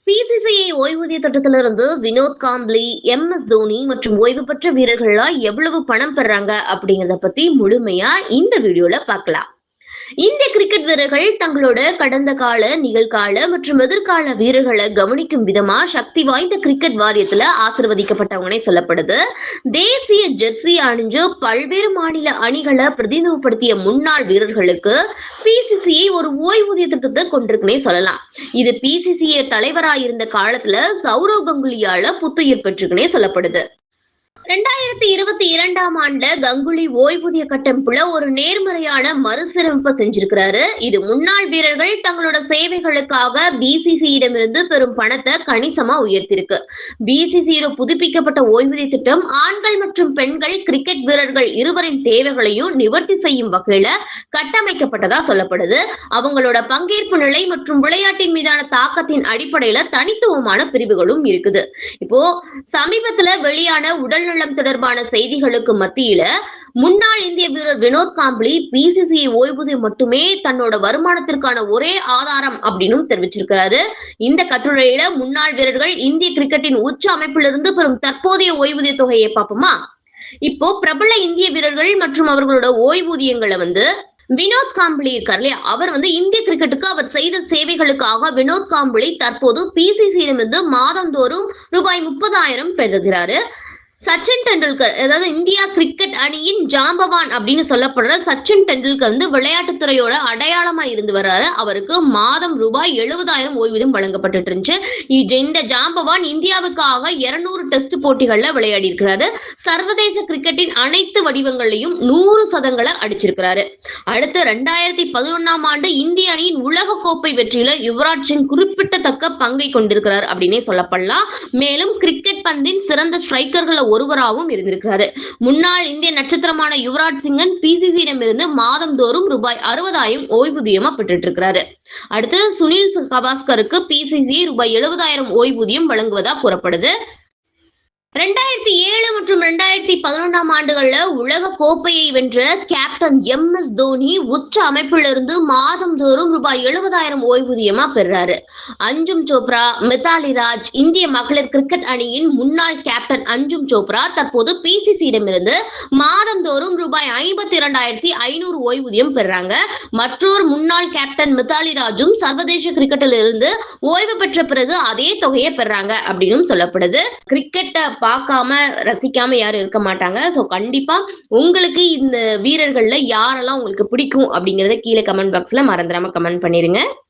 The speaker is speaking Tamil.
பிசிசிஐ ஓய்வூதிய திட்டத்திலிருந்து வினோத் காம்ப்ளி, எம்.எஸ். தோனி மற்றும் ஓய்வு பெற்ற வீரர்கள்லாம் எவ்வளவு பணம் பெறாங்க அப்படிங்கறத பத்தி முழுமையா இந்த வீடியோல பார்க்கலாம். இந்திய கிரிக்கெட் வீரர்கள் தங்களோட கடந்த கால, நிகழ்கால மற்றும் எதிர்கால வீரர்களை கவனிக்கும் விதமா சக்தி வாய்ந்த கிரிக்கெட் வாரியத்துல ஆசிர்வதிக்கப்பட்டவங்கனே சொல்லப்படுது. தேசிய ஜெர்சி அணிஞ்சு பல்வேறு மாநில அணிகளை பிரதிநிதிப்படுத்திய முன்னாள் வீரர்களுக்கு பிசிசிஐ ஒரு ஓய்வூதிய திட்டத்தை கொண்டிருக்குன்னே சொல்லலாம். இது பிசிசிஐ தலைவராயிருந்த காலத்துல சௌரவ் கங்குலியால புத்துயிர் பெற்றுக்குன்னே சொல்லப்படுது. 2022ஆம் ஆண்டு கங்குலி ஓய்வூதிய கட்டமைப்புல ஒரு நேர்மறையான மறுசீரமைப்பு செஞ்சிருக்கிறாரு. இது முன்னாள் வீரர்கள் தங்களோட சேவைகளுக்காக பிசிசியிடமிருந்து பெறும் பணத்தை கணிசமா உயர்த்திருக்கு. பிசிசியோட புதுப்பிக்கப்பட்ட ஓய்வூதிய திட்டம் ஆண்கள் மற்றும் பெண்கள் கிரிக்கெட் வீரர்கள் இருவரின் தேவைகளையும் நிவர்த்தி செய்யும் வகையில கட்டமைக்கப்பட்டதா சொல்லப்படுது. அவங்களோட பங்கேற்பு நிலை மற்றும் விளையாட்டின் மீதான தாக்கத்தின் அடிப்படையில தனித்துவமான பிரிவுகளும் இருக்குது. இப்போ சமீபத்துல வெளியான உடல்நலம் தொடர்பான செய்திகளுக்கு மத்தியில முன்னாள் இந்திய வீரர் வினோத் காம்ப்ளி பிசிசிஐ ஓய்வூதியம் மட்டுமே தன்னோட வருமானத்திற்கான ஒரே ஆதாரம் அப்படின்னு தெரிவிச்சிருக்கிறாரு. இந்த கட்டுரையில முன்னாள் வீரர்கள் இந்திய கிரிக்கெட்டின் உச்ச அமைப்பிலிருந்து பெறும் தற்போதைய ஓய்வூதிய தொகையை பார்ப்போமா? இப்போ பிரபல இந்திய வீரர்கள் மற்றும் அவர்களோட ஓய்வூதியங்களை வினோத் காம்ப்ளி இருக்கார் இல்லையா, அவர் இந்திய கிரிக்கெட்டுக்கு அவர் செய்த சேவைகளுக்காக வினோத் காம்ப்ளி தற்போது பிசிசியிடமிருந்து மாதந்தோறும் ரூபாய் 30,000 பெறுகிறாரு. சச்சின் டெண்டுல்கர், அதாவது இந்தியா கிரிக்கெட் அணியின் ஜாம்பவான் அப்படின்னு சொல்லப்படுற சச்சின் டெண்டுல்கர் விளையாட்டுத்துறையோட அடையாளமா இருந்து வர்றாரு. அவருக்கு மாதம் ரூபாய் 70,000 ஓய்வூதியம் வழங்கப்பட்டு இருந்துச்சு. இந்த ஜாம்பவான் இந்தியாவுக்காக 200 டெஸ்ட் போட்டிகள்ல விளையாடி இருக்கிறாரு. சர்வதேச கிரிக்கெட்டின் அனைத்து வடிவங்களையும் 100 சதங்களை அடிச்சிருக்கிறாரு. அடுத்து 2011ஆம் ஆண்டு இந்திய அணியின் உலக கோப்பை வெற்றியில யுவராஜ் சிங் குறிப்பிடத்தக்க பங்கை கொண்டிருக்கிறார் அப்படின்னே சொல்லப்படலாம். மேலும் கிரிக்கெட் பந்தின் சிறந்த ஸ்ட்ரைக்கர்கள் ஒருவராகவும் இருந்திருக்கிறாரு. முன்னாள் இந்திய நட்சத்திரமான யுவராஜ் சிங்கன் பிசிசியிடமிருந்து மாதந்தோறும் ரூபாய் 60,000 ஓய்வூதியமா பெற்றுட்டு இருக்கிறாரு. அடுத்து சுனில் கவாஸ்கருக்கு பிசிசிஐ ரூபாய் 70,000 ஓய்வூதியம் வழங்குவதா கூறப்படுது. 2007 மற்றும் 2011ஆம் ஆண்டுகள்ல உலக கோப்பையை வென்ற கேப்டன் எம்.எஸ். தோனி உச்ச அமைப்பிலிருந்து மாதந்தோறும் ரூபாய் 70,000 ஓய்வூதியமா பெறாரு. அஞ்சும் சோப்ரா, மித்தாலி ராஜ், இந்திய மகளிர் கிரிக்கெட் அணியின் முன்னாள் கேப்டன் அஞ்சும் சோப்ரா தற்போது பிசிசியிடமிருந்து மாதந்தோறும் ரூபாய் 52,500 ஓய்வூதியம் பெறாங்க. மற்றொரு முன்னாள் கேப்டன் மித்தாலி ராஜும் சர்வதேச கிரிக்கெட்டில் இருந்து ஓய்வு பெற்ற பிறகு அதே தொகையை பெறாங்க அப்படின்னு சொல்லப்படுது. கிரிக்கெட்டை பார்க்காம ரசிக்காம யாரும் இருக்க மாட்டாங்க. சோ கண்டிப்பா உங்களுக்கு இந்த வீரர்கள்ல யாரெல்லாம் உங்களுக்கு பிடிக்கும் அப்படிங்கறத கீழே கமெண்ட் பாக்ஸ்ல மறந்துடாம கமெண்ட் பண்ணிருங்க.